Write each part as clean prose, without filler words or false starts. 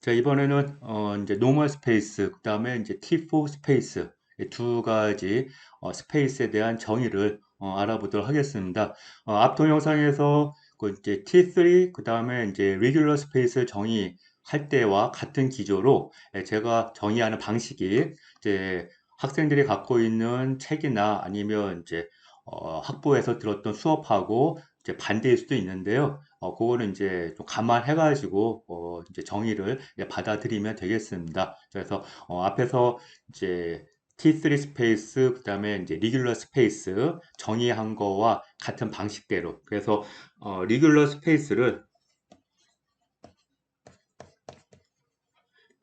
자, 이번에는 이제 노멀 스페이스, 그다음에 이제 T4 스페이스 이 두 가지 스페이스에 대한 정의를 알아보도록 하겠습니다. 앞 동영상에서 그 이제 T3 그다음에 이제 레귤러 스페이스 정의할 때와 같은 기조로 제가 정의하는 방식이 이제 학생들이 갖고 있는 책이나 아니면 이제 학부에서 들었던 수업하고 이제 반대일 수도 있는데요. 그거는 이제 좀 감안해가지고, 이제 정의를 이제 받아들이면 되겠습니다. 그래서, 앞에서 이제 T3 스페이스, 그 다음에 이제 리귤러 스페이스 정의한 거와 같은 방식대로. 그래서, 리귤러 스페이스를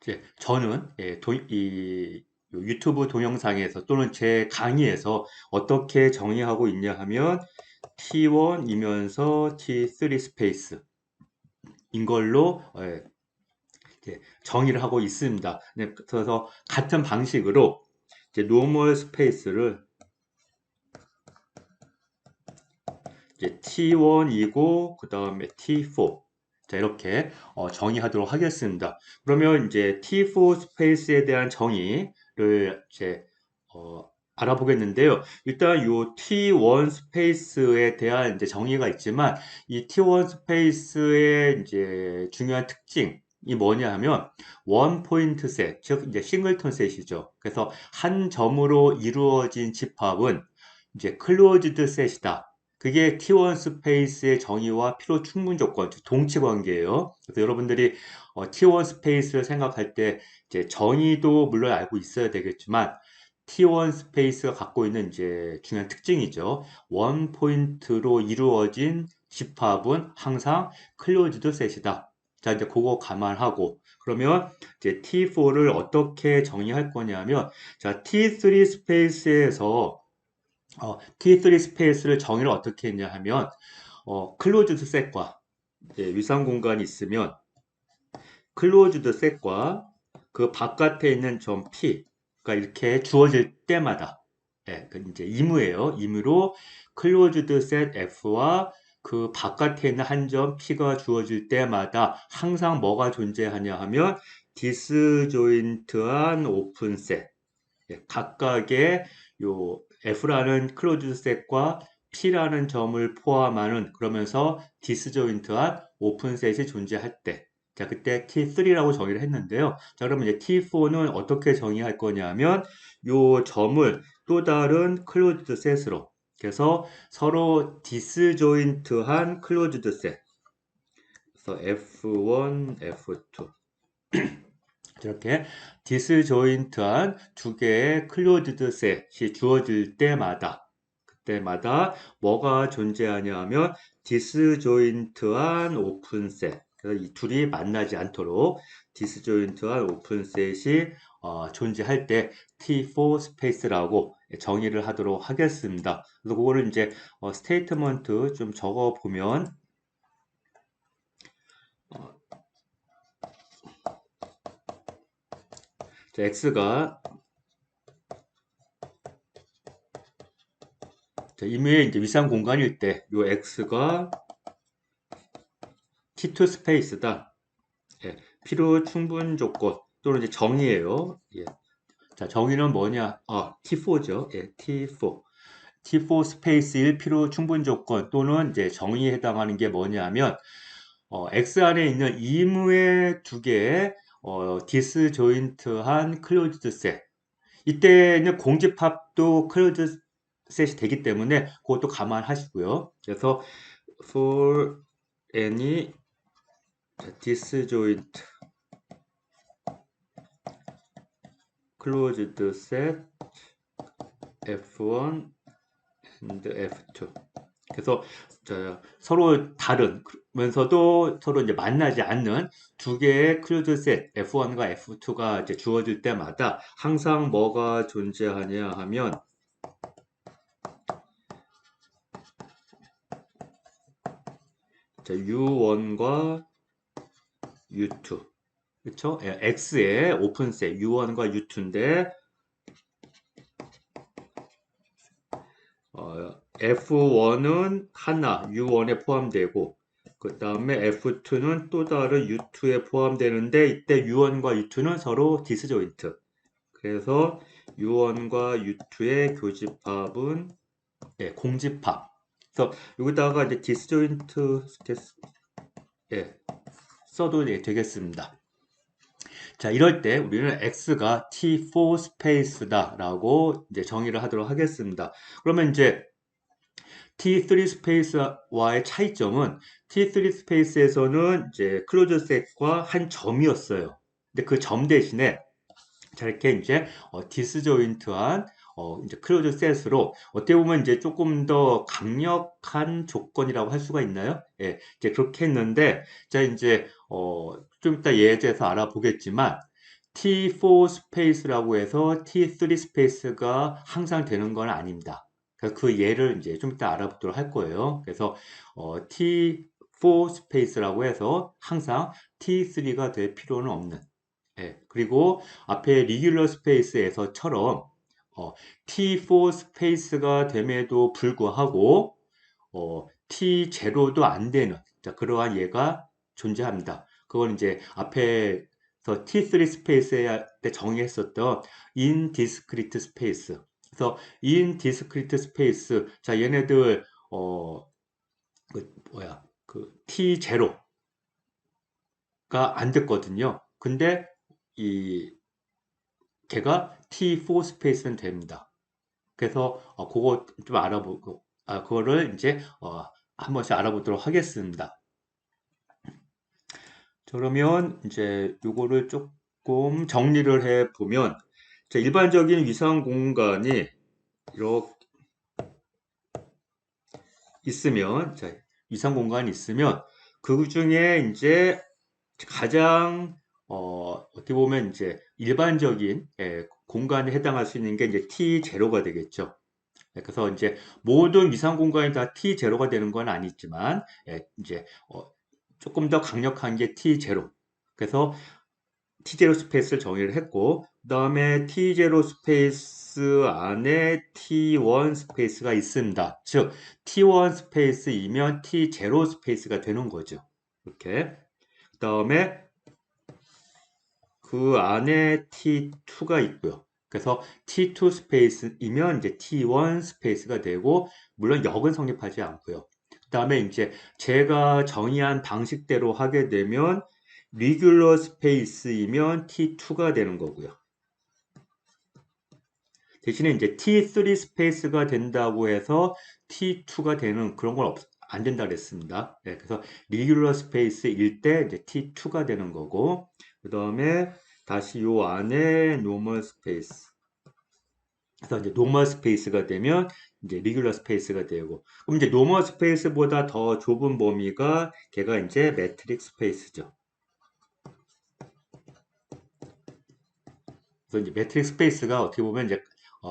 이제 저는, 유튜브 동영상에서 또는 제 강의에서 어떻게 정의하고 있냐 하면, T1이면서 T3 스페이스. 인 걸로 이제 정의를 하고 있습니다. 네, 그래서 같은 방식으로 이제 노멀 스페이스를 이제 T1이고 그 다음에 T4 자, 이렇게 정의하도록 하겠습니다. 그러면 이제 T4 스페이스에 대한 정의를 이제 알아보겠는데요. 일단 이 T1 스페이스에 대한 이제 정의가 있지만 이 T1 스페이스의 이제 중요한 특징이 뭐냐 하면 원 포인트 셋, 즉 이제 싱글턴 셋이죠. 그래서 한 점으로 이루어진 집합은 이제 클로즈드 셋이다. 그게 T1 스페이스의 정의와 필요 충분 조건, 즉 동치 관계예요. 그래서 여러분들이 T1 스페이스를 생각할 때 이제 정의도 물론 알고 있어야 되겠지만 T1 스페이스가 갖고 있는 이제 중요한 특징이죠. 원 포인트로 이루어진 집합은 항상 클로즈드 셋이다. 자, 이제 그거 감안하고 그러면 이제 T4를 어떻게 정의할 거냐면 자, T3 스페이스에서 T3 스페이스를 정의를 어떻게 했냐 하면 클로즈드 셋과 위상 공간이 있으면 클로즈드 셋과 그 바깥에 있는 점 P가 이렇게 주어질 때마다 그 이제 임의예요. 임의로 클로즈드 셋 F와 그 바깥에 있는 한 점 P가 주어질 때마다 항상 뭐가 존재하냐 하면 디스조인트한 오픈 셋 각각의 요 F라는 클로즈드 셋과 P라는 점을 포함하는 그러면서 디스조인트한 오픈셋이 존재할 때 자, 그때 T3라고 정의를 했는데요. 자, 그러면 이제 T4는 어떻게 정의할 거냐면 요 점을 또 다른 클로즈드 셋으로 그래서 서로 디스조인트한 클로즈드 셋 그래서 F1, F2 이렇게 디스조인트한 두 개의 클로즈드 셋이 주어질 때마다 뭐가 존재하냐 하면 디스조인트한 오픈셋 그래서 이 둘이 만나지 않도록 디스조인트한 오픈셋이 존재할 때 T4 스페이스라고 정의를 하도록 하겠습니다. 그래서 그거를 이제 스테이트먼트 좀 적어 보면 x가 임의의 이제 위상 공간일 때, 요 x가 T2 스페이스다. 예, 필요 충분 조건 또는 이제 정의예요. 예. 자, 정의는 뭐냐? T4죠. 예, T4. T4 스페이스일 필요 충분 조건 또는 이제 정의에 해당하는 게 뭐냐면 X 안에 있는 임의의 두 개의 디스조인트한 클로즈드 셋. 이때는 공집합도 클로즈 셋이 되기 때문에 그것도 감안하시고요. 그래서 for any disjoint closed set F1 and F2 그래서 서로 다른면서도 서로 이제 만나지 않는 두 개의 클로즈 셋 F1과 F2가 이제 주어질 때마다 항상 뭐가 존재하냐 하면 U1과 U2 그렇죠? X의 오픈셋 U1과 U2인데 F1은 하나 U1에 포함되고 그 다음에 F2는 또 다른 U2에 포함되는데 이때 U1과 U2는 서로 디스조인트. 그래서 U1과 U2의 교집합은 공집합. 그래서 여기다가 이제 디스조인트 써도 되겠습니다. 자, 이럴 때 우리는 X가 T4 스페이스다라고 이제 정의를 하도록 하겠습니다. 그러면 이제 T3 스페이스와의 차이점은 T3 스페이스에서는 이제 클로즈 셋과 한 점이었어요. 근데 그 점 대신에 자, 이렇게 이제 디스조인트한 이제 클로즈 셋으로 어떻게 보면 이제 조금 더 강력한 조건이라고 할 수가 있나요? 예, 이제 그렇게 했는데 자 이제 좀 이따 예제에서 알아보겠지만 T4 스페이스라고 해서 T3 스페이스가 항상 되는 건 아닙니다. 그래서 그 예를 이제 좀 이따 알아보도록 할 거예요. 그래서 T4 스페이스라고 해서 항상 T3가 될 필요는 없는. 예, 그리고 앞에 리귤러 스페이스에서처럼 T4 스페이스가 됨에도 불구하고 T0도 안 되는 자, 그러한 예가 존재합니다. 그건 이제 앞에서 T3 스페이스 때 정의했었던 indiscrete 스페이스. 그래서 indiscrete 스페이스 자 얘네들 그 T0가 안 됐거든요. 근데 이 걔가 T4 스페이스는 됩니다. 그래서 그거 좀 알아보고 그거를 이제 한 번씩 알아보도록 하겠습니다. 그러면 이제 요거를 조금 정리를 해 보면 일반적인 위상 공간이 이렇게 있으면 위상 공간이 있으면 그 중에 이제 가장 어떻게 보면 이제 일반적인 공간에 해당할 수 있는 게 이제 T0가 되겠죠. 그래서 이제 모든 위상 공간이 다 T0가 되는 건 아니지만 이제 조금 더 강력한 게 T0. 그래서 T0 스페이스를 정의를 했고 그다음에 T0 스페이스 안에 T1 스페이스가 있습니다. 즉 T1 스페이스이면 T0 스페이스가 되는 거죠. 이렇게. 그다음에 그 안에 T2가 있고요. 그래서 T2 스페이스이면 이제 T1 스페이스가 되고 물론 역은 성립하지 않고요. 그 다음에 이제 제가 정의한 방식대로 하게 되면 리귤러 스페이스이면 T2가 되는 거고요. 대신에 이제 T3 스페이스가 된다고 해서 T2가 되는 그런 건 안 된다 그랬습니다. 그래서 리귤러 스페이스일 때 이제 T2가 되는 거고 그 다음에 다시 요 안에 노멀 스페이스. 그래서 이제 노멀 스페이스가 되면 이제 리귤러 스페이스가 되고 그럼 이제 노멀 스페이스보다 더 좁은 범위가 걔가 이제 매트릭 스페이스죠. 그래서 이제 매트릭 스페이스가 어떻게 보면 이제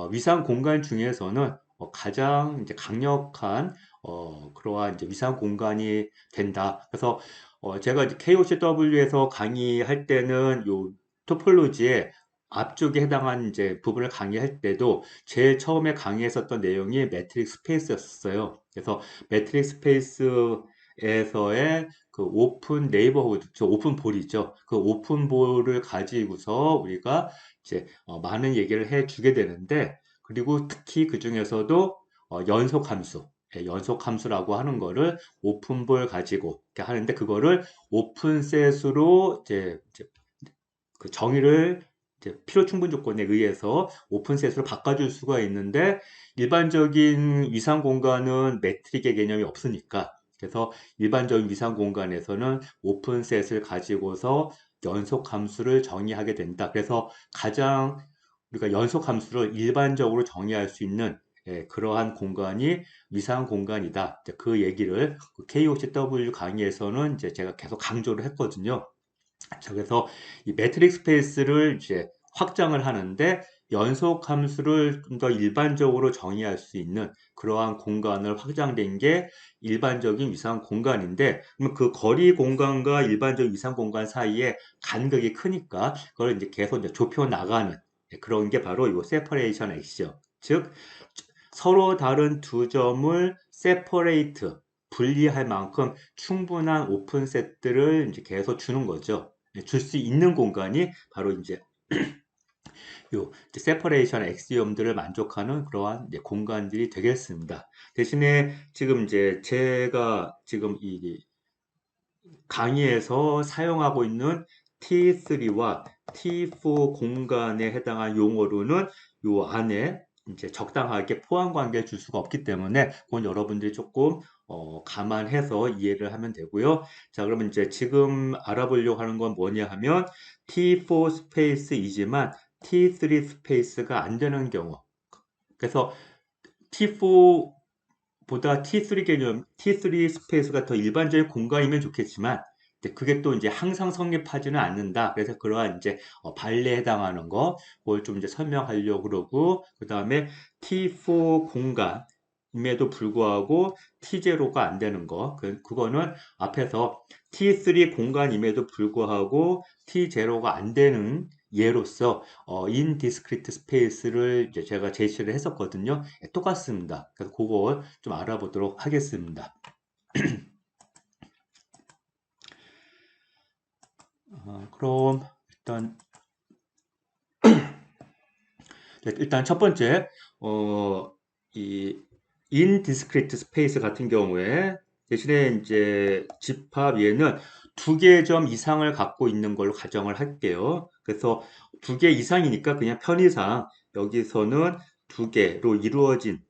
위상 공간 중에서는 가장 이제 강력한 그러한 이제 위상 공간이 된다. 그래서 제가 이제 KOCW에서 강의할 때는 요 토폴로지의 앞쪽에 해당한 이제 부분을 강의할 때도 제일 처음에 강의했었던 내용이 매트릭 스페이스였어요. 그래서 매트릭 스페이스에서의 그 오픈 네이버후드, 저 오픈 볼이죠. 그 오픈 볼을 가지고서 우리가 이제 많은 얘기를 해주게 되는데 그리고 특히 그 중에서도 연속 함수, 연속 함수라고 하는 거를 오픈볼 가지고 이렇게 하는데 그거를 오픈셋으로 이제 그 정의를 이제 필요 충분 조건에 의해서 오픈셋으로 바꿔줄 수가 있는데 일반적인 위상 공간은 매트릭의 개념이 없으니까 그래서 일반적인 위상 공간에서는 오픈셋을 가지고서 연속 함수를 정의하게 된다. 그래서 가장 우리가 연속 함수를 일반적으로 정의할 수 있는 그러한 공간이 위상 공간이다. 그 얘기를 KOCW 강의에서는 이제 제가 계속 강조를 했거든요. 자, 그래서 이 매트릭 스페이스를 이제 확장을 하는데 연속 함수를 좀 더 일반적으로 정의할 수 있는 그러한 공간을 확장된 게 일반적인 위상 공간인데 그러면 그 거리 공간과 일반적 위상 공간 사이에 간극이 크니까 그걸 이제 계속 이제 좁혀 나가는 그런 게 바로 이 세퍼레이션 액션 즉 서로 다른 두 점을 세퍼레이트 분리할 만큼 충분한 오픈셋들을 이제 계속 주는 거죠. 줄 수 있는 공간이 바로 이제 요 세퍼레이션 엑시엄들을 만족하는 그러한 이제 공간들이 되겠습니다. 대신에 지금 이제 제가 지금 이 강의에서 사용하고 있는 T3와 T4 공간에 해당한 용어로는 요 안에 이제 적당하게 포함 관계를 줄 수가 없기 때문에 그건 여러분들이 조금 감안해서 이해를 하면 되고요. 자, 그러면 이제 지금 알아보려고 하는 건 뭐냐 하면 T4 스페이스이지만 T3 스페이스가 안 되는 경우. 그래서 T4보다 T3 개념, T3 스페이스가 더 일반적인 공간이면 좋겠지만, 그게 또 이제 항상 성립하지는 않는다. 그래서 그러한 이제 발레에 해당하는 거, 그걸 좀 이제 설명하려고 그러고, 그 다음에 T4 공간임에도 불구하고 T0가 안 되는 거, 그거는 앞에서 T3 공간임에도 불구하고 T0가 안 되는 예로서 인디스크리트 스페이스를 이제 제가 제시를 했었거든요. 똑같습니다. 그래서 그걸 좀 알아보도록 하겠습니다. 그럼 일단 첫 번째 이 인디스크리트 스페이스 같은 경우에 대신에 이제 집합 얘는 두 개 점 이상을 갖고 있는 걸로 가정을 할게요. 그래서 두 개 이상이니까 그냥 편의상 여기서는 두 개로 이루어진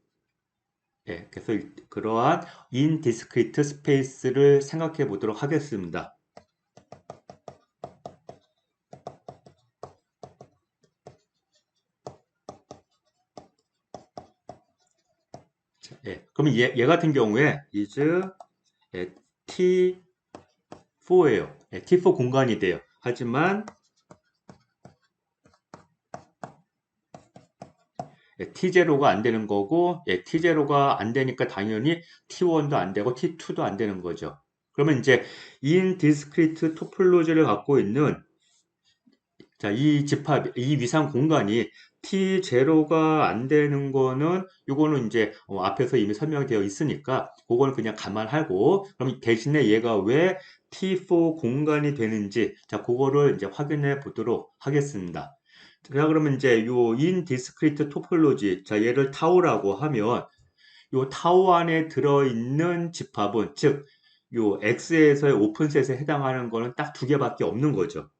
그래서 그러한 인디스크리트 스페이스를 생각해 보도록 하겠습니다. 그러면 얘 같은 경우에 is T4예요. T4 공간이 돼요. 하지만 T0가 안 되는 거고 T0가 안 되니까 당연히 T1도 안 되고 T2도 안 되는 거죠. 그러면 이제 인디스크리트 토폴로지를 갖고 있는 자, 이 집합, 이 위상 공간이 T0가 안 되는 거는 요거는 이제 앞에서 이미 설명되어 있으니까 그거는 그냥 감안하고 그럼 대신에 얘가 왜 T4 공간이 되는지 자, 그거를 이제 확인해 보도록 하겠습니다. 자, 그러면 이제 요 인디스크리트 토폴로지 자, 얘를 타오라고 하면 요 타오 안에 들어있는 집합은 즉 요 X에서의 오픈셋에 해당하는 거는 딱 두 개밖에 없는 거죠.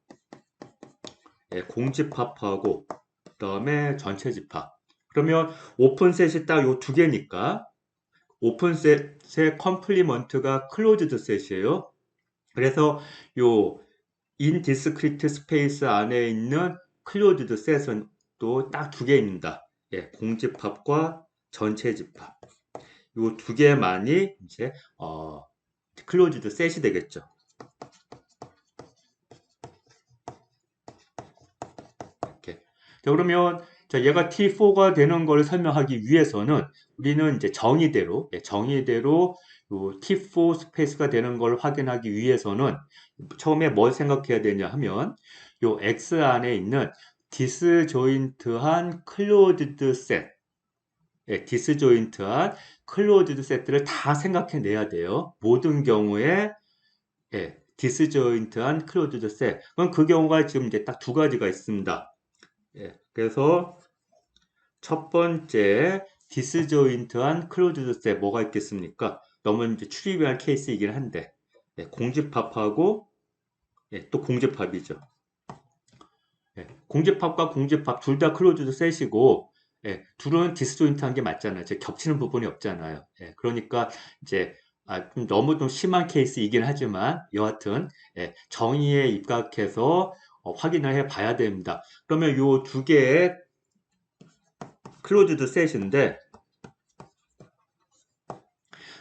공집합하고 그 다음에 전체 집합. 그러면 오픈셋이 딱 요 두 개니까 오픈셋의 컴플리먼트가 클로즈드 셋이에요. 그래서 요 인디스크리트 스페이스 안에 있는 클로즈드 셋은 또 딱 두 개입니다. 공집합과 전체 집합. 요 두 개만이 이제 클로즈드 셋이 되겠죠. 자, 그러면 자, 얘가 T4가 되는 걸 설명하기 위해서는 우리는 이제 정의대로 요 T4 스페이스가 되는 걸 확인하기 위해서는 처음에 뭘 생각해야 되냐 하면 요 X 안에 있는 디스조인트한 클로즈드 셋, 디스조인트한 클로즈드 셋들을 다 생각해 내야 돼요. 모든 경우에 디스조인트한 클로즈드 셋. 그럼 그 경우가 지금 이제 딱 두 가지가 있습니다. 그래서 첫 번째 디스조인트한 클로즈드 셋 뭐가 있겠습니까? 너무 이제 트리비얼 케이스이긴 한데 공집합하고 또 공집합이죠. 공집합과 공집합 둘 다 클로즈드 셋이고 둘은 디스조인트한 게 맞잖아요. 겹치는 부분이 없잖아요. 그러니까 이제 좀 너무 좀 심한 케이스이긴 하지만 여하튼 정의에 입각해서 확인을 해 봐야 됩니다. 그러면 요 두 개의 클로즈드 셋인데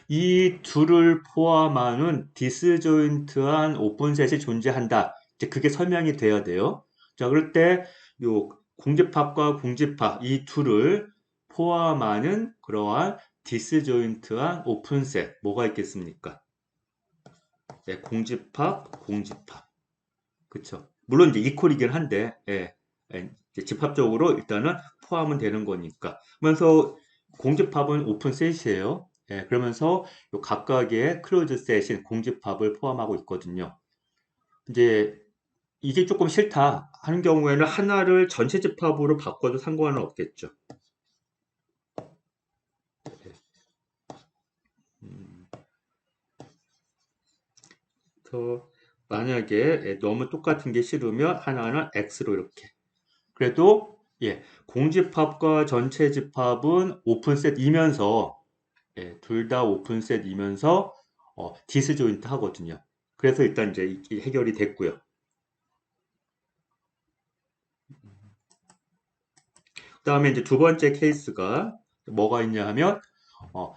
이 둘을 포함하는 디스조인트한 오픈셋이 존재한다. 이제 그게 설명이 돼야 돼요. 자, 그럴 때 요 공집합과 공집합 이 둘을 포함하는 그러한 디스조인트한 오픈셋 뭐가 있겠습니까? 공집합, 공집합. 그쵸? 물론 이제 이퀄이긴 한데 이제 집합적으로 일단은 포함은 되는 거니까. 그러면서 공집합은 오픈셋이에요. 예, 그러면서 요 각각의 클로즈 셋인 공집합을 포함하고 있거든요. 이제 이게 조금 싫다 하는 경우에는 하나를 전체 집합으로 바꿔도 상관은 없겠죠. 음, 그래서 만약에 너무 똑같은 게 싫으면 하나는 X로 이렇게. 그래도 예, 공집합과 전체 집합은 오픈셋이면서 예, 둘 다 오픈셋이면서 디스조인트 하거든요. 그래서 일단 이제 해결이 됐고요. 그다음에 이제 두 번째 케이스가 뭐가 있냐 하면 어,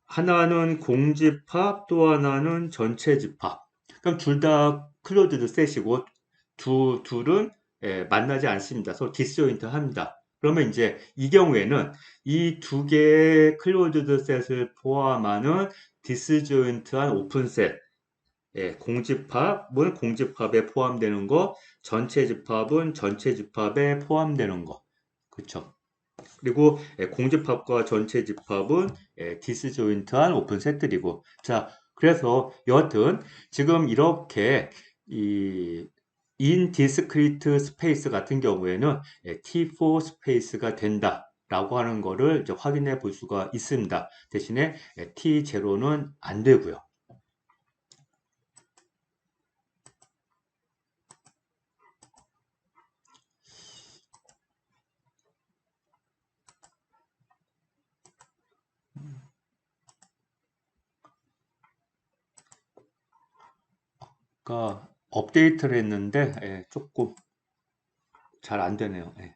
하나는 공집합 또 하나는 전체 집합. 그럼 둘 다 클로즈드 셋이고 둘은 예, 만나지 않습니다. 서로 디스조인트 합니다. 그러면 이제 이 경우에는 이 두 개의 클로즈드 셋을 포함하는 디스조인트한 오픈셋, 예, 공집합은 공집합에 포함되는 거, 전체 집합은 전체 집합에 포함되는 거. 그쵸? 그리고 공집합과 전체 집합은 디스조인트한 오픈 셋들이고 자 그래서 여하튼 지금 이렇게 이 인디스크리트 스페이스 같은 경우에는 T4 스페이스가 된다라고 하는 거를 이제 확인해 볼 수가 있습니다. 대신에 T0는 안 되고요. 그러니까 업데이트를 했는데 조금 잘 안 되네요. 예.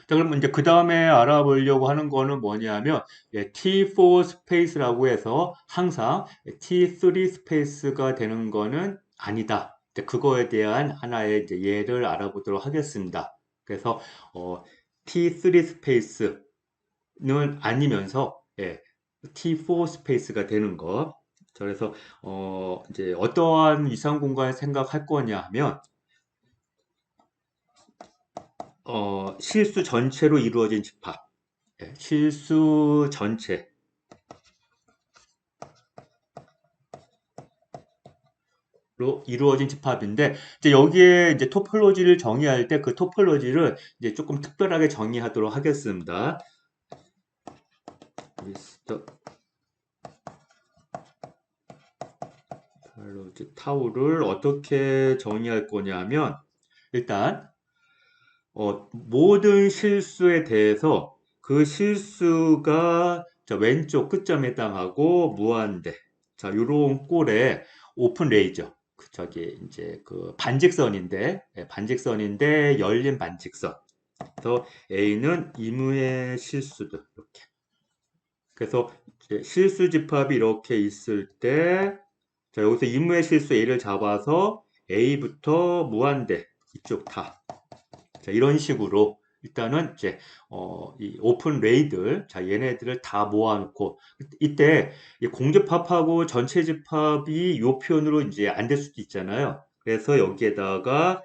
자, 그러면 이제 그 다음에 알아보려고 하는 거는 뭐냐면, T4 스페이스라고 해서 항상 T3 스페이스가 되는 거는 아니다. 이제 그거에 대한 하나의 이제 예를 알아보도록 하겠습니다. 그래서, T3 스페이스는 아니면서, T4 스페이스가 되는 거. 자, 그래서, 이제 어떠한 이상 공간을 생각할 거냐 하면, 실수 전체로 이루어진 집합. 실수 전체로 이루어진 집합인데 이제 여기에 이제 토폴로지를 정의할 때 그 토폴로지를 이제 조금 특별하게 정의하도록 하겠습니다. 미스터 토폴로지 타우를 어떻게 정의할 거냐면 일단 모든 실수에 대해서 그 실수가 자, 왼쪽 끝점에 해당하고 무한대. 자, 요런 꼴에 오픈 레이저. 저기 이제 그 반직선인데 반직선인데 열린 반직선. 그래서 A는 임의의 실수들 이렇게. 그래서 이제 실수 집합이 이렇게 있을 때 자, 여기서 임의의 실수 A를 잡아서 A부터 무한대 이쪽 다. 자, 이런 식으로 일단은 이제 이 오픈 레이들 자 얘네들을 다 모아놓고 이때 이 공집합하고 전체 집합이 요 표현으로 이제 안 될 수도 있잖아요. 그래서 여기에다가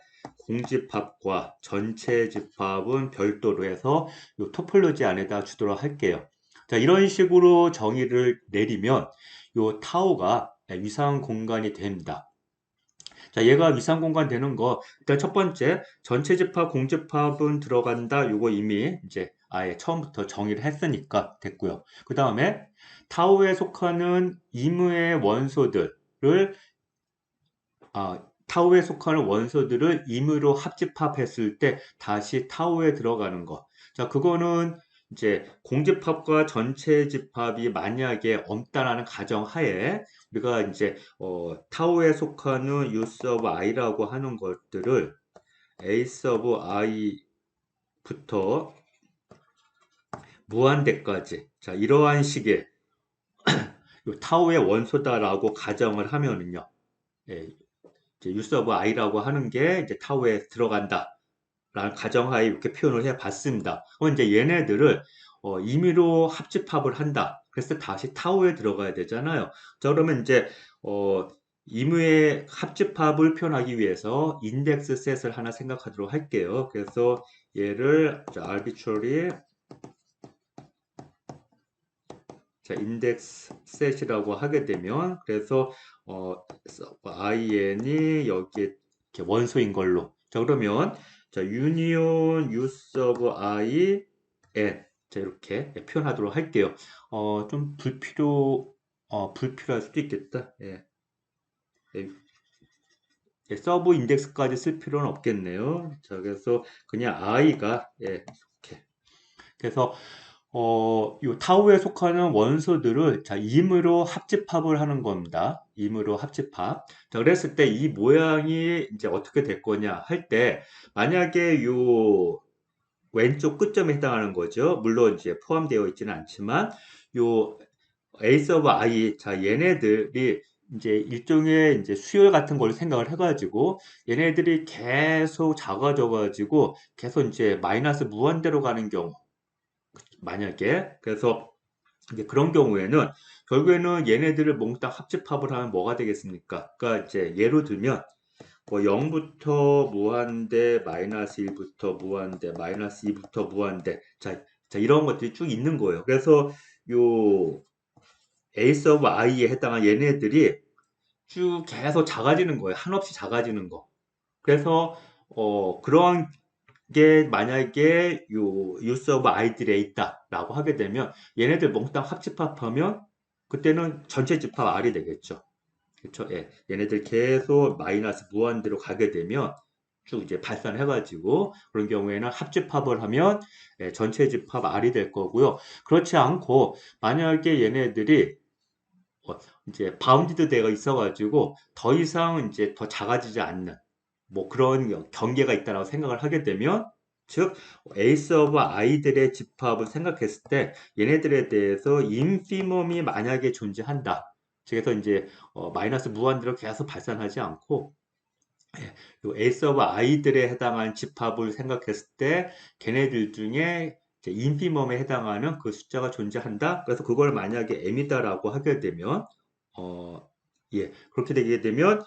공집합과 전체 집합은 별도로 해서 요 토폴로지 안에다 주도록 할게요. 자 이런 식으로 정의를 내리면 요 타오가 위상 공간이 됩니다. 자, 얘가 위상 공간 되는 거, 일단 첫 번째, 전체 집합, 공집합은 들어간다. 요거 이미 이제 아예 처음부터 정의를 했으니까 됐고요. 그 다음에 타오에 속하는 임의의 원소들을, 타오에 속하는 원소들을 임의로 합집합했을 때 다시 타오에 들어가는 거. 자, 그거는 이제 공집합과 전체 집합이 만약에 없다라는 가정하에 우리가 이제 타오에 속하는 U sub i라고 하는 것들을 A sub i부터 무한대까지 자 이러한 식의 타오의 원소다라고 가정을 하면은요. 예, 이제 U sub i라고 하는 게 이제 타오에 들어간다. 라는 가정하에 이렇게 표현을 해 봤습니다. 이제 얘네들을 임의로 합집합을 한다. 그래서 다시 타오에 들어가야 되잖아요. 자, 그러면 이제 임의의 합집합을 표현하기 위해서 인덱스 셋을 하나 생각하도록 할게요. 그래서 얘를 arbitrary 자, 인덱스 셋이라고 하게 되면 그래서 in이 여기에 이렇게 원소인 걸로. 자, 그러면 자, 유니온 유서브 i n 자, 이렇게 표현하도록 할게요. 좀 불필요할 수도 있겠다. 예. 예, 예, 서브 인덱스까지 쓸 필요는 없겠네요. 자, 그래서 그냥 i가 예, 이렇게. 그래서 요 타우에 속하는 원소들을 자, 임으로 합집합을 하는 겁니다. 임으로 합집합. 자, 그랬을 때 이 모양이 이제 어떻게 될 거냐 할 때 만약에 요 왼쪽 끝점에 해당하는 거죠. 물론 이제 포함되어 있지는 않지만 요 A 서브 I 자 얘네들이 이제 일종의 이제 수열 같은 걸 생각을 해가지고 얘네들이 계속 작아져가지고 계속 이제 마이너스 무한대로 가는 경우 만약에 그래서 이제 그런 경우에는 결국에는 얘네들을 몽땅 합집합을 하면 뭐가 되겠습니까? 그러니까 이제 예로 들면 뭐 0부터 무한대, 마이너스 1부터 무한대, 마이너스 2부터 무한대. 자, 이런 것들이 쭉 있는 거예요. 그래서 요 A 서브 I에 해당한 얘네들이 쭉 계속 작아지는 거예요. 한없이 작아지는 거. 그래서 그런 게 만약에 요 use of i들에 있다라고 하게 되면 얘네들 몽땅 합집합하면 그때는 전체 집합 R이 되겠죠. 그렇죠? 예. 얘네들 계속 마이너스 무한대로 가게 되면 쭉 이제 발산해가지고 그런 경우에는 합집합을 하면 예, 전체 집합 R이 될 거고요. 그렇지 않고 만약에 얘네들이 이제 바운디드 되어 있어가지고 더 이상 이제 더 작아지지 않는 뭐 그런 경계가 있다라고 생각을 하게 되면 즉 에이스 오브 아이들의 집합을 생각했을 때 얘네들에 대해서 인피멈이 만약에 존재한다. 그래서 이제 마이너스 무한대로 계속 발산하지 않고 예, 요 에이스 오브 아이들에 해당한 집합을 생각했을 때 걔네들 중에 이제 인피멈에 해당하는 그 숫자가 존재한다. 그래서 그걸 만약에 m이다라고 하게 되면 예, 그렇게 되게 되면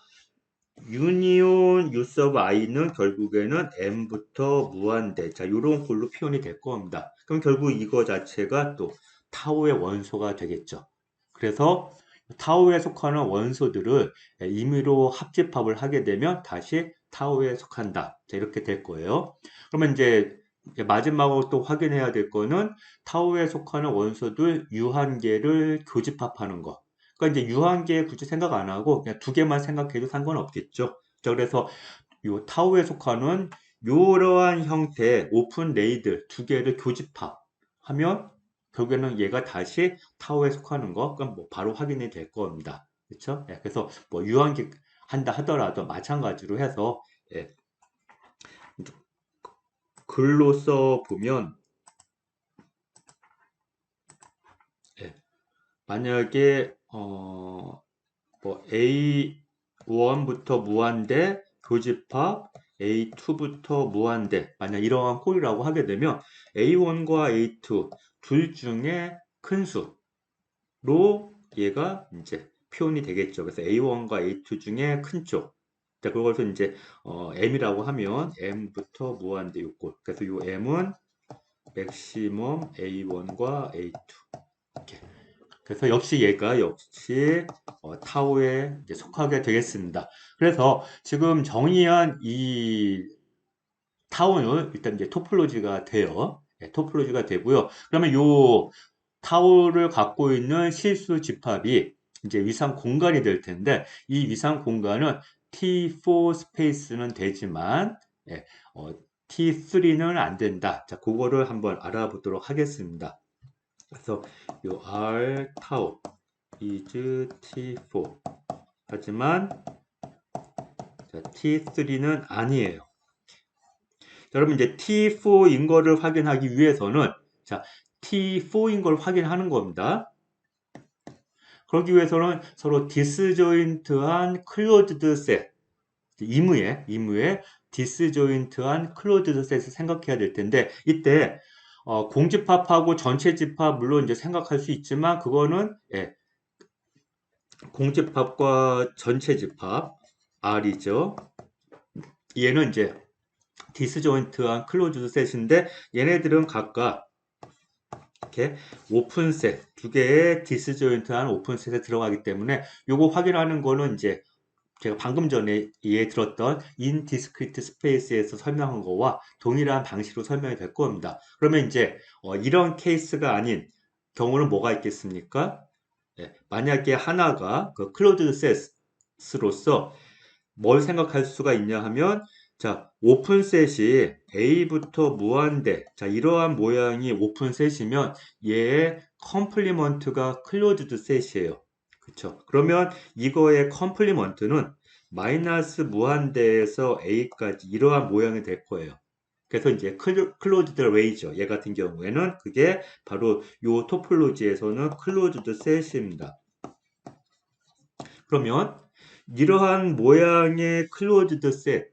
유니온 유스 오브 i는 결국에는 m부터 무한대 자 요런 걸로 표현이 될 겁니다. 그럼 결국 이거 자체가 또 타우의 원소가 되겠죠. 그래서 타우에 속하는 원소들을 임의로 합집합을 하게 되면 다시 타우에 속한다. 자, 이렇게 될 거예요. 그러면 이제 마지막으로 또 확인해야 될 거는 타우에 속하는 원소들 유한계를 교집합하는 거. 그러니까 이제 유한계 굳이 생각 안 하고 그냥 두 개만 생각해도 상관없겠죠. 자, 그래서 요 타우에 속하는 이러한 형태의 오픈 레이들 두 개를 교집합하면 결국에는 얘가 다시 타우에 속하는 거, 그럼 뭐 바로 확인이 될 겁니다. 그렇죠? 예, 그래서 뭐 유한계 한다 하더라도 마찬가지로 해서 예, 글로 써 보면 예, 만약에 뭐 A1부터 무한대 교집합 A2부터 무한대 만약 이러한 꼴이라고 하게 되면 A1과 A2 둘 중에 큰 수로 얘가 이제 표현이 되겠죠. 그래서 A1과 A2 중에 큰 쪽. 자, 그것을 이제 M이라고 하면 M부터 무한대 요꼴. 그래서 요 M은 맥시멈 A1과 A2. 이렇게. 그래서 역시 얘가 역시 타우에 이제 속하게 되겠습니다. 그래서 지금 정의한 이 타우는 일단 이제 토폴로지가 돼요. 네, 토폴로지가 되고요. 그러면 요 타우를 갖고 있는 실수 집합이 이제 위상 공간이 될 텐데 이 위상 공간은 T4 스페이스는 되지만 예, T3는 안 된다. 자, 그거를 한번 알아보도록 하겠습니다. 그래서 요 R 타우 is T4 하지만 자, T3는 아니에요. 자, 여러분 이제 T4인 거를 확인하기 위해서는 자, T4인 걸 확인하는 겁니다. 그러기 위해서는 서로 디스조인트한 클로즈드 셋 임의의 디스조인트한 클로즈드 셋을 생각해야 될 텐데 이때 공집합하고 전체 집합 물론 이제 생각할 수 있지만 그거는 예, 공집합과 전체 집합 R이죠. 얘는 이제 디스조인트한 클로즈드 셋인데 얘네들은 각각 이렇게 오픈셋 두 개의 디스조인트한 오픈셋에 들어가기 때문에 요거 확인하는 거는 이제 제가 방금 전에 예에 들었던 인디스크리트 스페이스에서 설명한 거와 동일한 방식으로 설명이 될 겁니다. 그러면 이제 이런 케이스가 아닌 경우는 뭐가 있겠습니까? 예, 만약에 하나가 그 클로즈드 셋으로서 뭘 생각할 수가 있냐 하면 자, 오픈셋이 A부터 무한대 자, 이러한 모양이 오픈셋이면 얘의 컴플리먼트가 클로즈드 셋이에요. 그쵸? 그러면 이거의 컴플리먼트는 마이너스 무한대에서 A까지 이러한 모양이 될 거예요. 그래서 이제 클로즈드 레이저 얘 같은 경우에는 그게 바로 요 토폴로지에서는 클로즈드 셋입니다. 그러면 이러한 모양의 클로즈드 셋이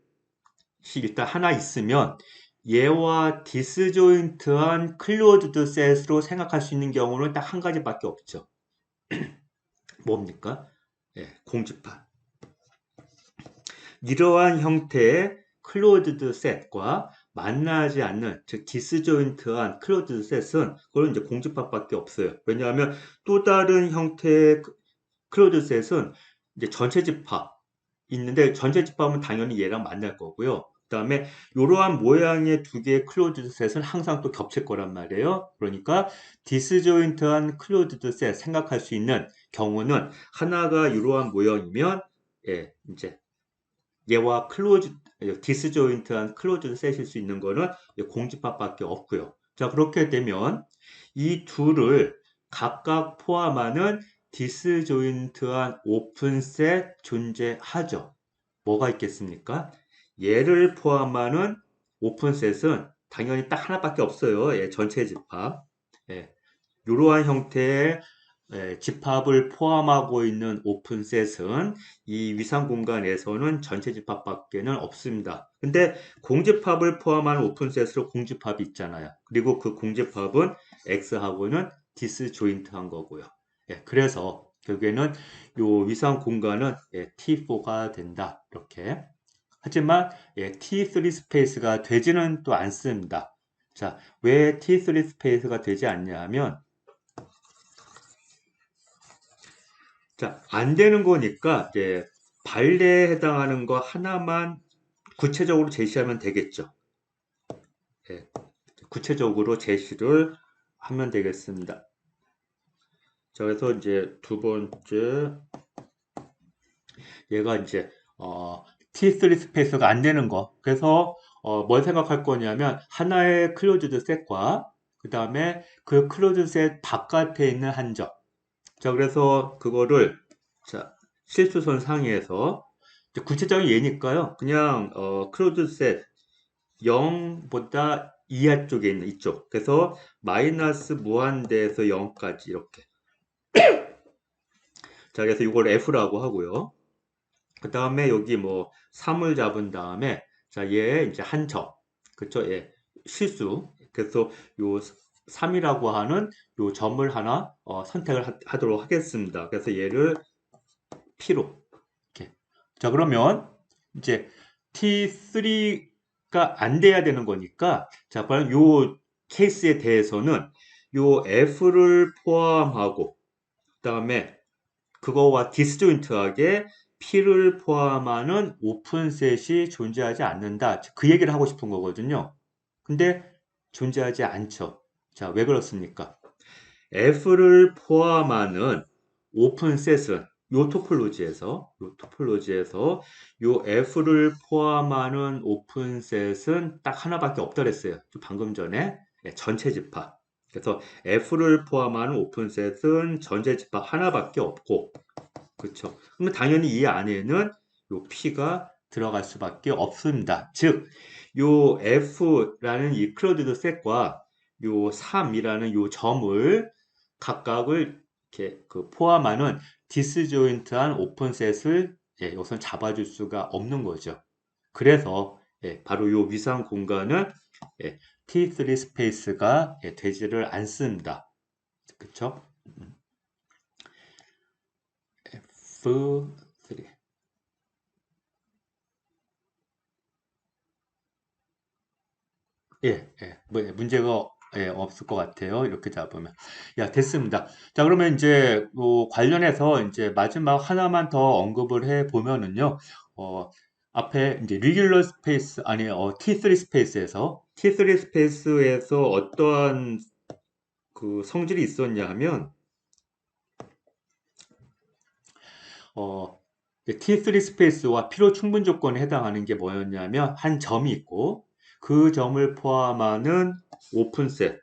일단 하나 있으면 얘와 디스조인트한 클로즈드 셋으로 생각할 수 있는 경우는 딱 한 가지밖에 없죠. 뭡니까? 예, 공집합. 이러한 형태의 클로즈드 셋과 만나지 않는 즉 디스조인트한 클로즈드 셋은 그건 이제 공집합밖에 없어요. 왜냐하면 또 다른 형태의 클로즈드 셋은 이제 전체 집합 있는데 전체 집합은 당연히 얘랑 만날 거고요. 그 다음에 이러한 모양의 두 개의 클로즈드 셋은 항상 또 겹칠 거란 말이에요. 그러니까 디스조인트한 클로즈드 셋 생각할 수 있는 경우는 하나가 이러한 모양이면 예, 이제 얘와 디스조인트한 클로즈드 셋일 수 있는 거는 공집합밖에 없고요. 자, 그렇게 되면 이 둘을 각각 포함하는 디스조인트한 오픈셋 존재하죠. 뭐가 있겠습니까? 얘를 포함하는 오픈셋은 당연히 딱 하나밖에 없어요. 예, 전체 집합. 예, 이러한 형태의 집합을 포함하고 있는 오픈셋은 이 위상 공간에서는 전체 집합밖에는 없습니다. 근데 공집합을 포함한 오픈셋으로 공집합이 있잖아요. 그리고 그 공집합은 X하고는 디스조인트한 거고요. 예, 그래서 결국에는 이 위상 공간은 T4가 된다. 이렇게. 하지만 T3 스페이스가 되지는 또 않습니다. 자, 왜 T3 스페이스가 되지 않냐 하면 자, 안 되는 거니까 이제 발레에 해당하는 거 하나만 구체적으로 제시하면 되겠죠. 예, 구체적으로 제시를 하면 되겠습니다. 자, 그래서 이제 두 번째 얘가 이제 T3 스페이스가 안 되는 거. 그래서 뭘 생각할 거냐면 하나의 클로즈드 셋과 그 다음에 그 클로즈드 셋 바깥에 있는 한 점. 자, 그래서 그거를 자, 실수선 상위에서 구체적인 예니까요. 그냥 클로즈 셋 0보다 이하 쪽에 있는 이쪽. 그래서 마이너스 무한대에서 0까지 이렇게. 자, 그래서 이걸 F라고 하고요. 그 다음에 여기 뭐 3을 잡은 다음에 자, 얘 이제 한 점. 그쵸? 예. 실수. 그래서 요 3이라고 하는 요 점을 하나 선택을 하도록 하겠습니다. 그래서 얘를 P로 이렇게. 자, 그러면 이제 T3가 안 돼야 되는 거니까 자, 과연 요 케이스에 대해서는 요 F를 포함하고 그다음에 그거와 디스조인트하게 P를 포함하는 오픈셋이 존재하지 않는다. 그 얘기를 하고 싶은 거거든요. 근데 존재하지 않죠. 자, 왜 그렇습니까? F를 포함하는 오픈셋은 요 토폴로지에서 요 F를 포함하는 오픈셋은 딱 하나밖에 없다 그랬어요. 방금 전에 전체 집합. 그래서 F를 포함하는 오픈셋은 전체 집합 하나밖에 없고, 그렇죠. 그러면 당연히 이 안에는 요 P가 들어갈 수밖에 없습니다. 즉, 요 F라는 이 클로즈드 셋과 요 3이라는 요 점을 각각을 이렇게 그 포함하는 디스조인트한 오픈셋을 여기서 잡아줄 수가 없는 거죠. 그래서 바로 요 위상 공간은 T3 스페이스가 되지를 않습니다. 그쵸? F3 문제가 예, 없을 것 같아요. 이렇게 잡으면. 야, 됐습니다. 자, 그러면 이제 뭐 관련해서 이제 마지막 하나만 더 언급을 해 보면은요. 어, 앞에 이제 리귤러 스페이스 아니 T3 스페이스에서 어떠한 그 성질이 있었냐 하면 어, T3 스페이스와 필요 충분 조건에 해당하는 게 뭐였냐면 한 점이 있고 그 점을 포함하는 오픈셋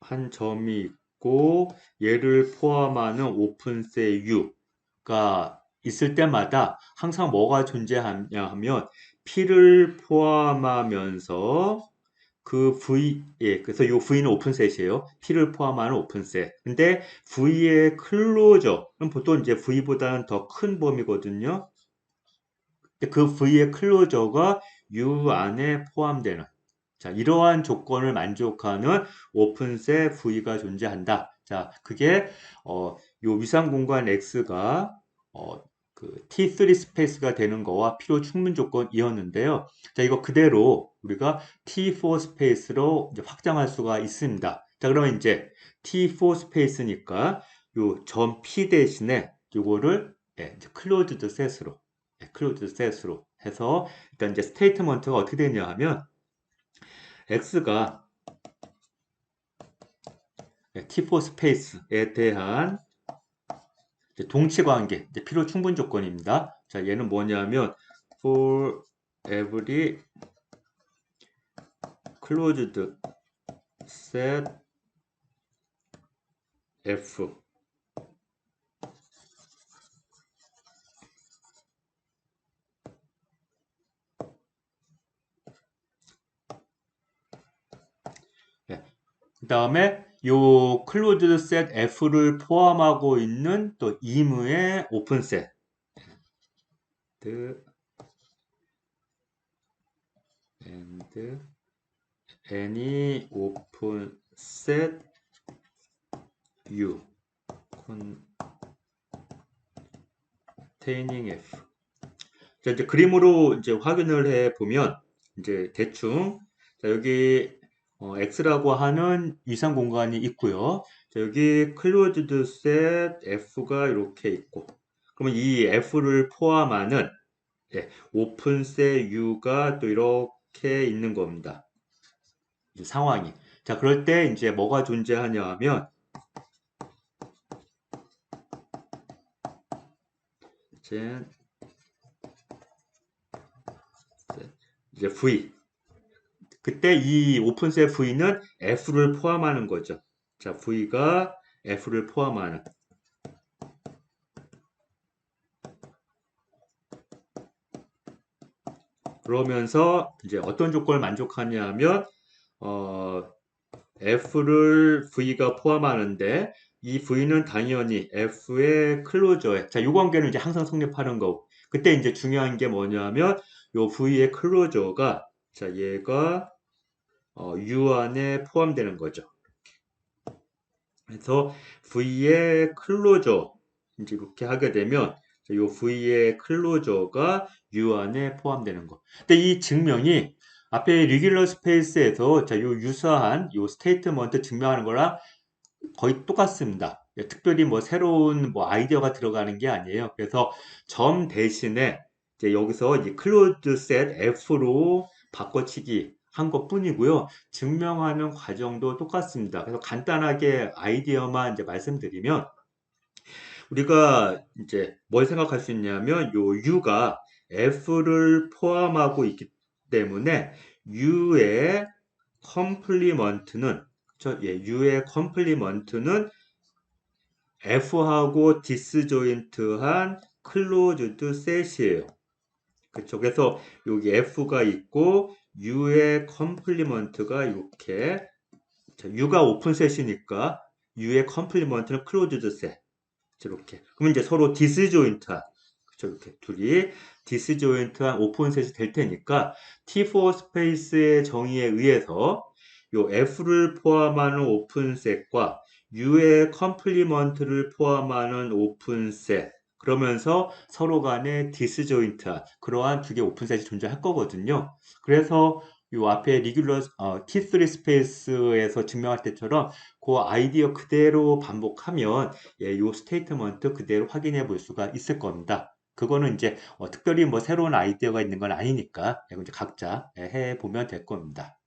한 점이 있고 얘를 포함하는 오픈셋 U가 있을 때마다 항상 뭐가 존재하냐 하면 P를 포함하면서 그 V, 예, 그래서 이 V는 오픈셋이에요. P를 포함하는 오픈셋. 근데 V의 클로저는 보통 이제 V보다는 더 큰 범위거든요. 근데 그 V의 클로저가 U 안에 포함되는. 자, 이러한 조건을 만족하는 오픈셋 V가 존재한다. 자, 그게, 요 위상 공간 X가, 그 T3 스페이스가 되는 거와 필요 충분 조건이었는데요. 자, 이거 그대로 우리가 T4 스페이스로 이제 확장할 수가 있습니다. 자, 그러면 이제 T4 스페이스니까 요 점 P 대신에 요거를 예, 이제 클로즈드 셋으로, 클로즈드 셋으로 해서 일단 이제 스테이트먼트가 어떻게 되냐 하면 X가 T4 스페이스에 대한 동치관계, 필요 충분 조건입니다. 자, 얘는 뭐냐면 for every closed set F 네. 그 다음에 요 클로즈드 셋 F를 포함하고 있는 또 이무의 오픈 셋 and any open set U containing F. 자, 이제 그림으로 이제 확인을 해 보면 이제 대충 자, 여기 X라고 하는 이상 공간이 있고요. 자, 여기 클로즈드 셋 F가 이렇게 있고 그러면 이 F를 포함하는 예, 오픈 셋 U가 또 이렇게 있는 겁니다. 이제 상황이. 자, 그럴 때 이제 뭐가 존재하냐 하면 이제 V. 그때 이 오픈셋 V는 F를 포함하는 거죠. 자, V가 F를 포함하는. 그러면서 이제 어떤 조건을 만족하냐 하면, F를 V가 포함하는데, 이 V는 당연히 F의 클로저에, 자, 이 관계는 이제 항상 성립하는 거고, 그때 이제 중요한 게 뭐냐면, 요 V의 클로저가, 자, 얘가 U 안에 포함되는 거죠. 그래서 V의 클로저 이제 이렇게 하게 되면 이 V의 클로저가 U 안에 포함되는 거. 근데 이 증명이 앞에 리귤러 스페이스에서 자, 요 유사한 요 스테이트먼트 증명하는 거랑 거의 똑같습니다. 특별히 뭐 새로운 뭐 아이디어가 들어가는 게 아니에요. 그래서 점 대신에 이제 여기서 이 클로즈 셋 F로 바꿔치기 한 것뿐이고요. 증명하는 과정도 똑같습니다. 그래서 간단하게 아이디어만 이제 말씀드리면 우리가 이제 뭘 생각할 수 있냐면 요 U가 F를 포함하고 있기 때문에 U의 컴플리먼트는 예, U의 컴플리먼트는 F하고 디스조인트한 클로즈드 셋이에요. 그렇죠. 그래서 여기 F가 있고 U의 컴플리먼트가 이렇게 자, U가 오픈셋이니까 U의 컴플리먼트는 클로즈드 셋. 이렇게. 그러면 이제 서로 디스조인트한 그렇죠. 이렇게 둘이 디스조인트한 오픈셋이 될 테니까 T4 스페이스의 정의에 의해서 요 F를 포함하는 오픈셋과 U의 컴플리먼트를 포함하는 오픈셋 그러면서 서로 간에 디스조인트한 그러한 두 개의 오픈셋이 존재할 거거든요. 그래서 요 앞에 리귤러 T3 스페이스에서 증명할 때처럼 그 아이디어 그대로 반복하면 예, 요 스테이트먼트 그대로 확인해 볼 수가 있을 겁니다. 그거는 이제 특별히 뭐 새로운 아이디어가 있는 건 아니니까 예, 이제 각자 해 보면 될 겁니다.